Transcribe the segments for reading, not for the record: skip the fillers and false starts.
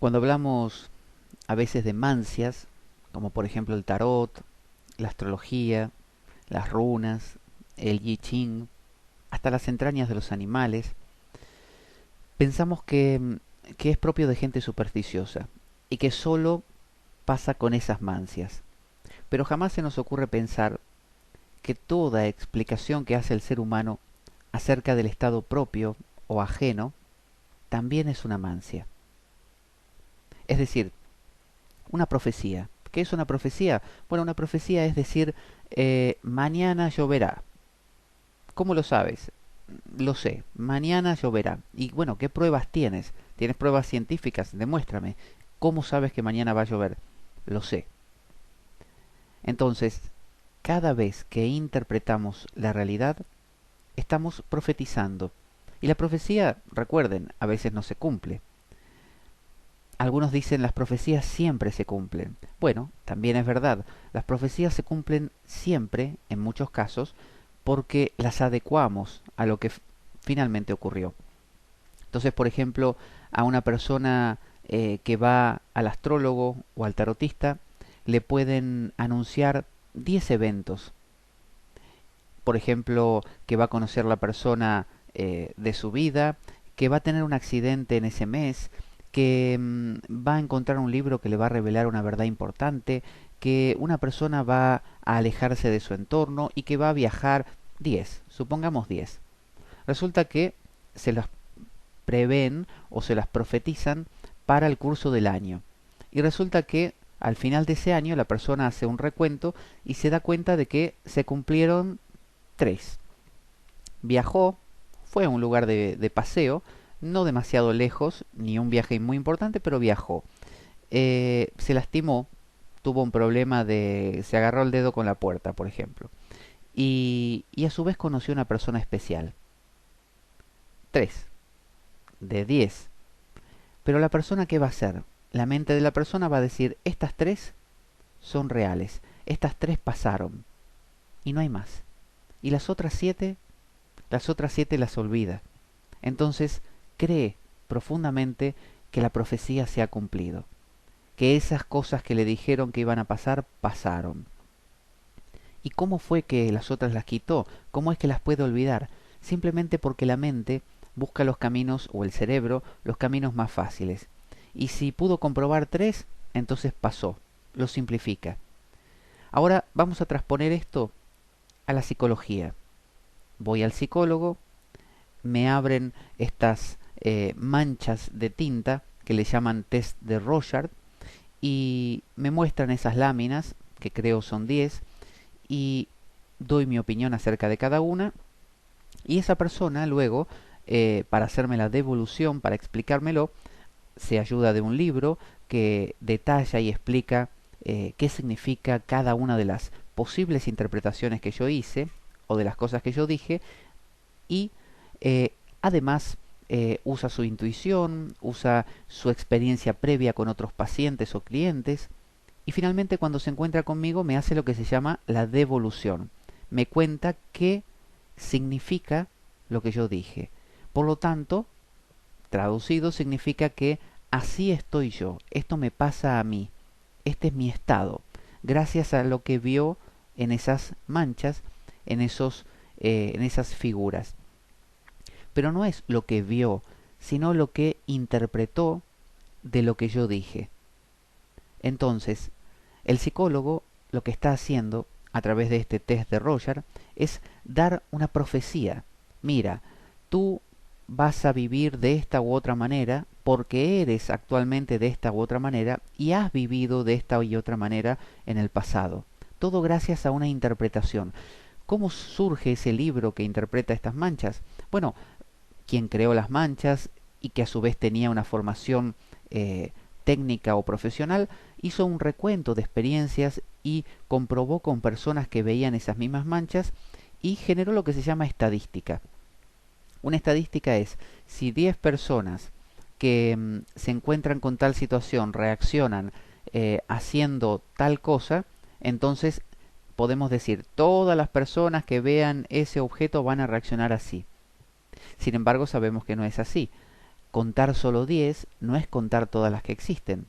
Cuando hablamos a veces de mancias, como por ejemplo el tarot, la astrología, las runas, el I Ching, hasta las entrañas de los animales, pensamos que es propio de gente supersticiosa y que solo pasa con esas mancias. Pero jamás se nos ocurre pensar que toda explicación que hace el ser humano acerca del estado propio o ajeno también es una mancia. Es decir, una profecía. ¿Qué es una profecía? Bueno, una profecía es decir, mañana lloverá. ¿Cómo lo sabes? Lo sé, mañana lloverá. Y bueno, ¿qué pruebas tienes? ¿Tienes pruebas científicas? Demuéstrame. ¿Cómo sabes que mañana va a llover? Lo sé. Entonces, cada vez que interpretamos la realidad, estamos profetizando. Y la profecía, recuerden, a veces no se cumple. Algunos dicen las profecías siempre se cumplen. Bueno, también es verdad, las profecías se cumplen siempre, en muchos casos, porque las adecuamos a lo que finalmente ocurrió. Entonces, por ejemplo, a una persona que va al astrólogo o al tarotista, le pueden anunciar 10 eventos. Por ejemplo, que va a conocer la persona de su vida, que va a tener un accidente en ese mes, que va a encontrar un libro que le va a revelar una verdad importante, que una persona va a alejarse de su entorno y que va a viajar 10, supongamos 10. Resulta que se las prevén o se las profetizan para el curso del año. Y resulta que al final de ese año la persona hace un recuento y se da cuenta de que se cumplieron 3. Viajó, fue a un lugar de paseo, no demasiado lejos, ni un viaje muy importante, pero viajó. Se lastimó, tuvo un problema de... se agarró el dedo con la puerta, por ejemplo. Y a su vez conoció una persona especial. 3 de 10. Pero la persona, ¿qué va a hacer? La mente de la persona va a decir, estas 3 son reales, estas 3 pasaron, y no hay más. Y las otras 7 las olvida. Entonces cree profundamente que la profecía se ha cumplido, que esas cosas que le dijeron que iban a pasar, pasaron. ¿Y cómo fue que las otras las quitó? ¿Cómo es que las puede olvidar? Simplemente porque la mente busca los caminos, o el cerebro, los caminos más fáciles. Y si pudo comprobar 3, entonces pasó, lo simplifica. Ahora vamos a transponer esto a la psicología. Voy al psicólogo, me abren estas manchas de tinta que le llaman test de Rorschach y me muestran esas láminas, que creo son 10, y doy mi opinión acerca de cada una, y esa persona luego, para hacerme la devolución, para explicármelo, se ayuda de un libro que detalla y explica qué significa cada una de las posibles interpretaciones que yo hice o de las cosas que yo dije, y eh, además usa su intuición, usa su experiencia previa con otros pacientes o clientes, y finalmente cuando se encuentra conmigo me hace lo que se llama la devolución. Me cuenta qué significa lo que yo dije. Por lo tanto, traducido significa que así estoy yo, esto me pasa a mí, este es mi estado, gracias a lo que vio en esas manchas, en esas figuras. Pero no es lo que vio, sino lo que interpretó de lo que yo dije. Entonces, el psicólogo lo que está haciendo a través de este test de Rorschach es dar una profecía. Mira, tú vas a vivir de esta u otra manera porque eres actualmente de esta u otra manera y has vivido de esta y otra manera en el pasado. Todo gracias a una interpretación. ¿Cómo surge ese libro que interpreta estas manchas? Bueno, quien creó las manchas y que a su vez tenía una formación técnica o profesional, hizo un recuento de experiencias y comprobó con personas que veían esas mismas manchas y generó lo que se llama estadística. Una estadística es si 10 personas que se encuentran con tal situación reaccionan haciendo tal cosa, entonces podemos decir todas las personas que vean ese objeto van a reaccionar así. Sin embargo, sabemos que no es así. contar solo 10 no es contar todas las que existen.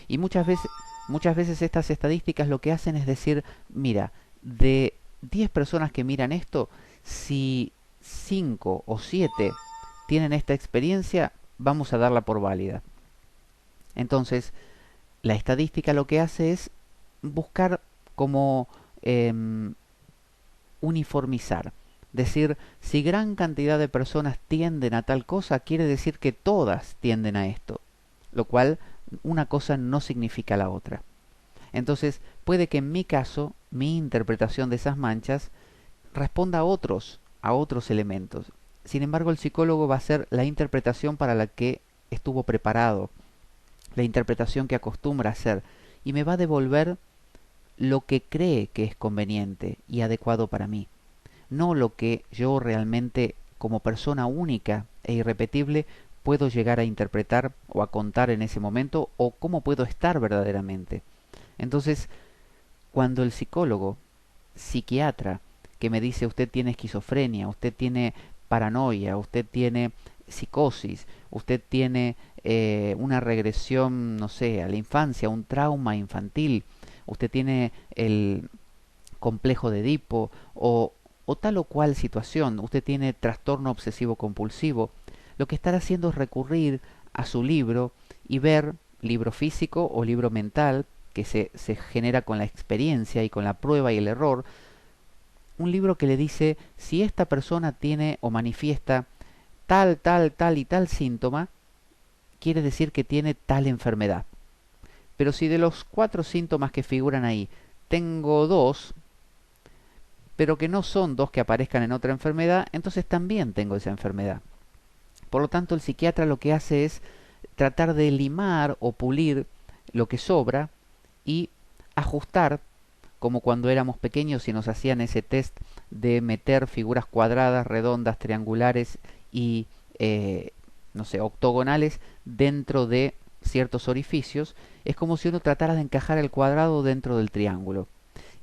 Y muchas veces estas estadísticas lo que hacen es decir, mira, de 10 personas que miran esto, si 5 o 7 tienen esta experiencia, vamos a darla por válida. Entonces, la estadística lo que hace es buscar como uniformizar. Decir, si gran cantidad de personas tienden a tal cosa, quiere decir que todas tienden a esto. Lo cual, una cosa no significa la otra. Entonces, puede que en mi caso, mi interpretación de esas manchas responda a otros elementos. Sin embargo, el psicólogo va a hacer la interpretación para la que estuvo preparado, la interpretación que acostumbra hacer, y me va a devolver lo que cree que es conveniente y adecuado para mí, no lo que yo realmente, como persona única e irrepetible, puedo llegar a interpretar o a contar en ese momento, o cómo puedo estar verdaderamente. Entonces, cuando el psicólogo, psiquiatra, que me dice usted tiene esquizofrenia, usted tiene paranoia, usted tiene psicosis, usted tiene una regresión, no sé, a la infancia, un trauma infantil, usted tiene el complejo de Edipo o tal o cual situación, usted tiene trastorno obsesivo compulsivo, lo que estará haciendo es recurrir a su libro y ver, libro físico o libro mental, que se genera con la experiencia y con la prueba y el error, un libro que le dice si esta persona tiene o manifiesta tal y tal síntoma, quiere decir que tiene tal enfermedad. Pero si de los 4 síntomas que figuran ahí, tengo 2, pero que no son 2 que aparezcan en otra enfermedad, entonces también tengo esa enfermedad. Por lo tanto, el psiquiatra lo que hace es tratar de limar o pulir lo que sobra y ajustar, como cuando éramos pequeños y nos hacían ese test de meter figuras cuadradas, redondas, triangulares y, no sé, octogonales dentro de ciertos orificios. Es como si uno tratara de encajar el cuadrado dentro del triángulo.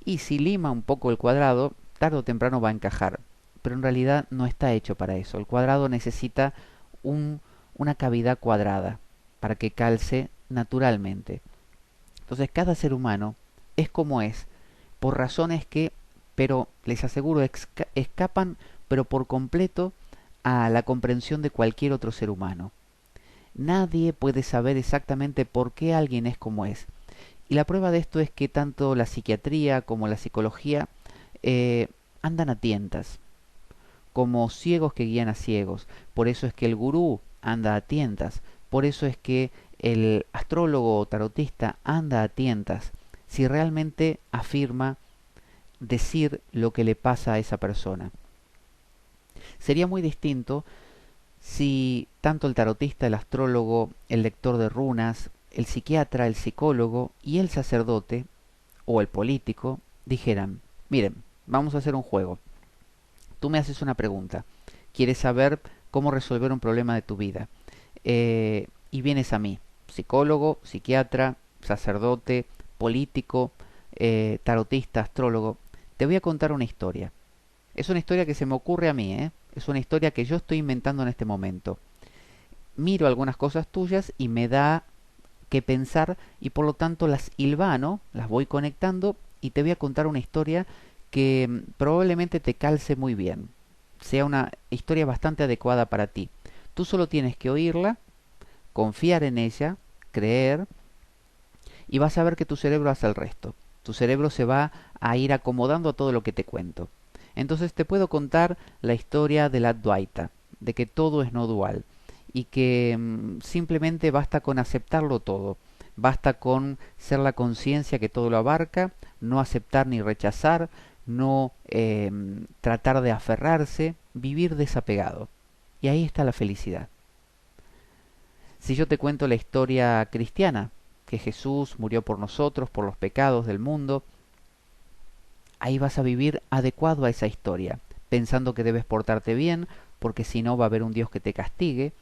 Y si lima un poco el cuadrado, tarde o temprano va a encajar. Pero en realidad no está hecho para eso. El cuadrado necesita una cavidad cuadrada para que calce naturalmente. Entonces cada ser humano es como es, por razones que, pero les aseguro, escapan, pero por completo, a la comprensión de cualquier otro ser humano. Nadie puede saber exactamente por qué alguien es como es. Y la prueba de esto es que tanto la psiquiatría como la psicología andan a tientas, como ciegos que guían a ciegos. Por eso es que el gurú anda a tientas. Por eso es que el astrólogo o tarotista anda a tientas. Si realmente afirma decir lo que le pasa a esa persona. Sería muy distinto si tanto el tarotista, el astrólogo, el lector de runas, el psiquiatra, el psicólogo y el sacerdote o el político dijeran, miren, vamos a hacer un juego. Tú me haces una pregunta. Quieres saber cómo resolver un problema de tu vida. Y vienes a mí, psicólogo, psiquiatra, sacerdote, político, tarotista, astrólogo. Te voy a contar una historia. Es una historia que se me ocurre a mí, ¿eh? Es una historia que yo estoy inventando en este momento. Miro algunas cosas tuyas y me da que pensar y por lo tanto las hilvano, las voy conectando y te voy a contar una historia que probablemente te calce muy bien. Sea una historia bastante adecuada para ti. Tú solo tienes que oírla, confiar en ella, creer y vas a ver que tu cerebro hace el resto. Tu cerebro se va a ir acomodando a todo lo que te cuento. Entonces te puedo contar la historia de la Advaita, de que todo es no dual y que simplemente basta con aceptarlo todo. Basta con ser la conciencia que todo lo abarca, no aceptar ni rechazar, no tratar de aferrarse, vivir desapegado. Y ahí está la felicidad. Si yo te cuento la historia cristiana, que Jesús murió por nosotros, por los pecados del mundo, ahí vas a vivir adecuado a esa historia, pensando que debes portarte bien, porque si no va a haber un Dios que te castigue,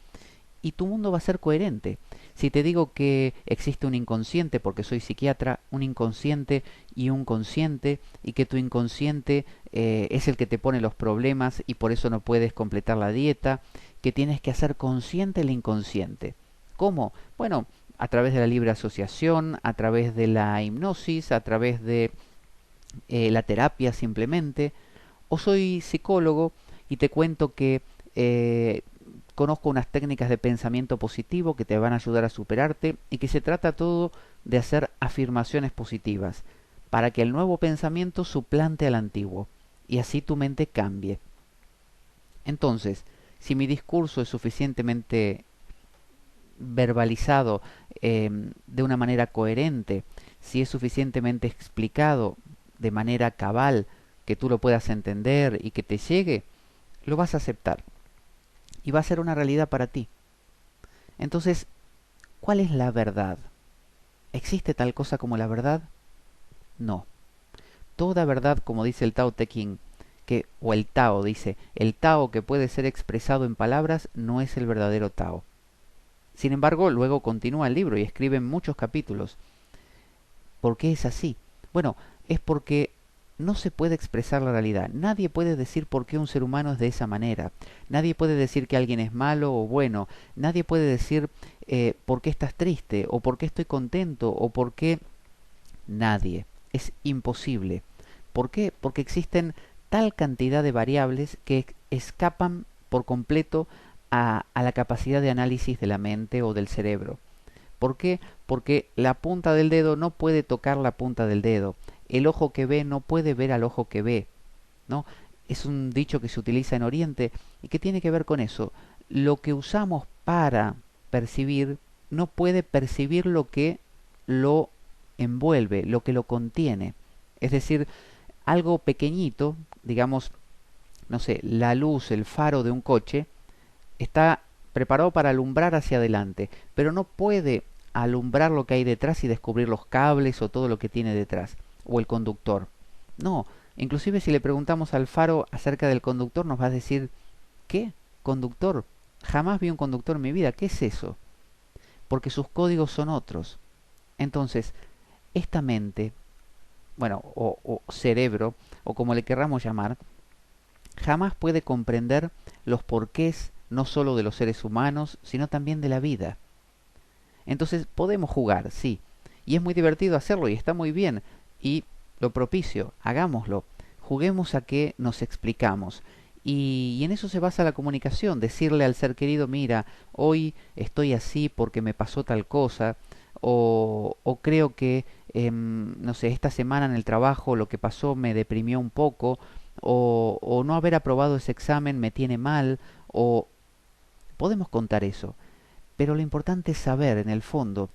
y tu mundo va a ser coherente. Si te digo que existe un inconsciente, porque soy psiquiatra, un inconsciente y un consciente, y que tu inconsciente es el que te pone los problemas y por eso no puedes completar la dieta, que tienes que hacer consciente el inconsciente. ¿Cómo? Bueno, a través de la libre asociación, a través de la hipnosis, a través de la terapia simplemente. O soy psicólogo y te cuento que conozco unas técnicas de pensamiento positivo que te van a ayudar a superarte y que se trata todo de hacer afirmaciones positivas para que el nuevo pensamiento suplante al antiguo y así tu mente cambie. Entonces, si mi discurso es suficientemente verbalizado de una manera coherente, si es suficientemente explicado de manera cabal, que tú lo puedas entender y que te llegue, lo vas a aceptar y va a ser una realidad para ti. Entonces, ¿cuál es la verdad? ¿Existe tal cosa como la verdad? No. Toda verdad, como dice el Tao Te Ching, o el Tao dice, el Tao que puede ser expresado en palabras no es el verdadero Tao. Sin embargo, luego continúa el libro y escribe muchos capítulos. ¿Por qué es así? Bueno, es porque no se puede expresar la realidad. Nadie puede decir por qué un ser humano es de esa manera. Nadie puede decir que alguien es malo o bueno. Nadie puede decir por qué estás triste o por qué estoy contento o por qué... Nadie. Es imposible. ¿Por qué? Porque existen tal cantidad de variables que escapan por completo a la capacidad de análisis de la mente o del cerebro. ¿Por qué? Porque la punta del dedo no puede tocar la punta del dedo. El ojo que ve no puede ver al ojo que ve, ¿no? Es un dicho que se utiliza en Oriente y que tiene que ver con eso. Lo que usamos para percibir no puede percibir lo que lo envuelve, lo que lo contiene. Es decir, algo pequeñito, digamos, no sé, la luz, el faro de un coche, está preparado para alumbrar hacia adelante, pero no puede alumbrar lo que hay detrás y descubrir los cables o todo lo que tiene detrás, o el conductor. No, inclusive si le preguntamos al faro acerca del conductor nos va a decir, ¿qué? ¿Conductor? Jamás vi un conductor en mi vida, ¿qué es eso? Porque sus códigos son otros. Entonces, esta mente, bueno, o cerebro, o como le querramos llamar, jamás puede comprender los porqués no sólo de los seres humanos, sino también de la vida. Entonces podemos jugar, sí, y es muy divertido hacerlo y está muy bien, y lo propicio, hagámoslo, juguemos a que nos explicamos. Y en eso se basa la comunicación, decirle al ser querido, mira, hoy estoy así porque me pasó tal cosa, o creo que, no sé, esta semana en el trabajo lo que pasó me deprimió un poco, o no haber aprobado ese examen me tiene mal, o podemos contar eso. Pero lo importante es saber, en el fondo,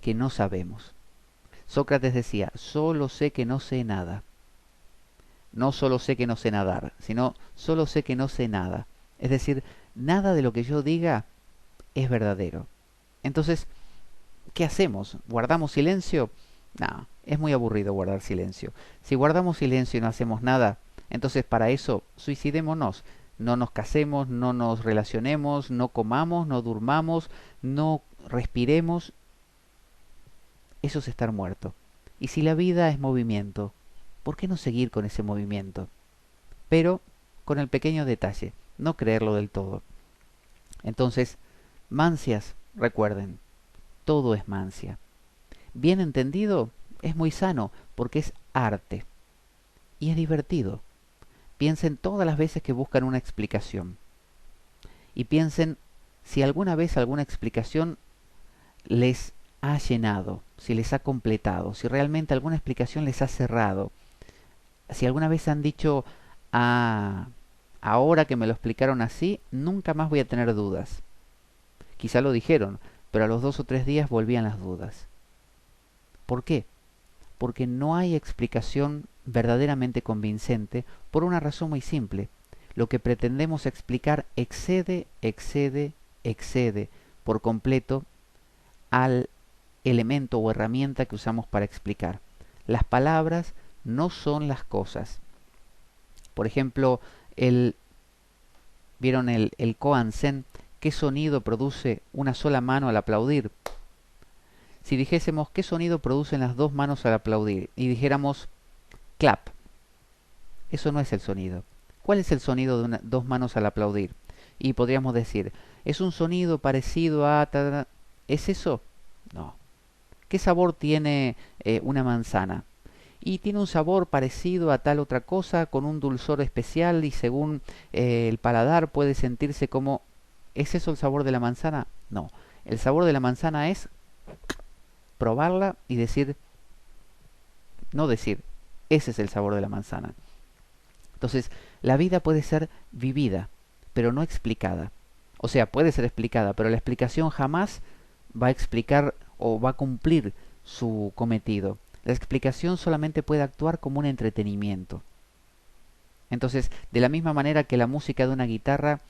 que no sabemos. Sócrates decía, solo sé que no sé nada. No solo sé que no sé nadar, sino solo sé que no sé nada. Es decir, nada de lo que yo diga es verdadero. Entonces, ¿qué hacemos? ¿Guardamos silencio? No, es muy aburrido guardar silencio. Si guardamos silencio y no hacemos nada, entonces para eso suicidémonos. No nos casemos, no nos relacionemos, no comamos, no durmamos, no respiremos. Eso es estar muerto. Y si la vida es movimiento, ¿por qué no seguir con ese movimiento? Pero con el pequeño detalle, no creerlo del todo. Entonces, mancias, recuerden, todo es mancia. Bien entendido, es muy sano porque es arte y es divertido. Piensen todas las veces que buscan una explicación y piensen si alguna vez alguna explicación les ha llenado, si les ha completado, si realmente alguna explicación les ha cerrado, si alguna vez han dicho, ah, ahora que me lo explicaron así, nunca más voy a tener dudas. Quizá lo dijeron, pero a los 2 o 3 días volvían las dudas. ¿Por qué? Porque no hay explicación verdaderamente convincente por una razón muy simple. Lo que pretendemos explicar excede por completo al elemento o herramienta que usamos para explicar. Las palabras no son las cosas. Por ejemplo, ¿vieron el koan zen? ¿Qué sonido produce una sola mano al aplaudir? Si dijésemos qué sonido producen las dos manos al aplaudir y dijéramos clap, eso no es el sonido. ¿Cuál es el sonido de dos manos al aplaudir? Y podríamos decir, es un sonido parecido a... ¿Es eso? No. ¿Qué sabor tiene una manzana? Y tiene un sabor parecido a tal otra cosa, con un dulzor especial y según el paladar puede sentirse como... ¿Es eso el sabor de la manzana? No. El sabor de la manzana es probarla y decir, no decir, ese es el sabor de la manzana. Entonces, la vida puede ser vivida, pero no explicada. O sea, puede ser explicada, pero la explicación jamás va a explicar o va a cumplir su cometido. La explicación solamente puede actuar como un entretenimiento. Entonces, de la misma manera que la música de una guitarra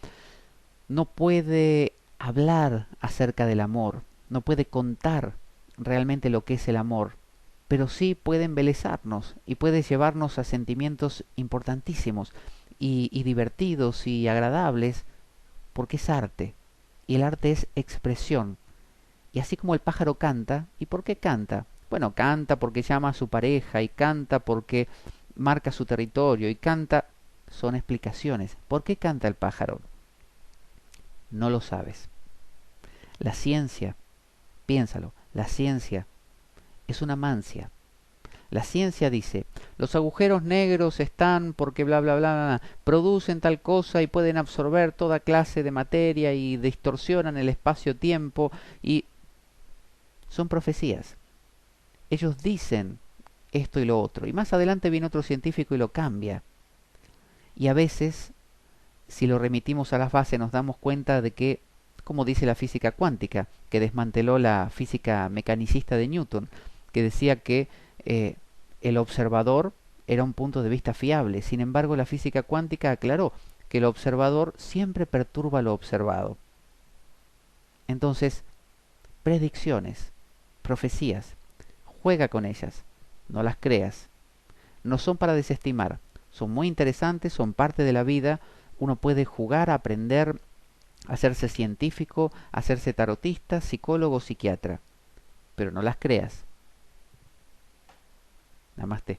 no puede hablar acerca del amor, no puede contar realmente lo que es el amor, pero sí puede embelezarnos y puede llevarnos a sentimientos importantísimos y divertidos y agradables, porque es arte, y el arte es expresión. Y así como el pájaro canta, ¿y por qué canta? Bueno, canta porque llama a su pareja, y canta porque marca su territorio, y canta... Son explicaciones. ¿Por qué canta el pájaro? No lo sabes. La ciencia, piénsalo, la ciencia es una mancia. La ciencia dice, los agujeros negros están porque bla bla bla, bla, producen tal cosa y pueden absorber toda clase de materia y distorsionan el espacio-tiempo y son profecías. Ellos dicen esto y lo otro y más adelante viene otro científico y lo cambia. Y a veces, si lo remitimos a las bases, nos damos cuenta de que, como dice la física cuántica, que desmanteló la física mecanicista de Newton, que decía que el observador era un punto de vista fiable. Sin embargo, la física cuántica aclaró que el observador siempre perturba lo observado. Entonces, predicciones, profecías, juega con ellas, no las creas. No son para desestimar, son muy interesantes, son parte de la vida. Uno puede jugar, aprender, hacerse científico, hacerse tarotista, psicólogo, psiquiatra, pero no las creas. Namaste.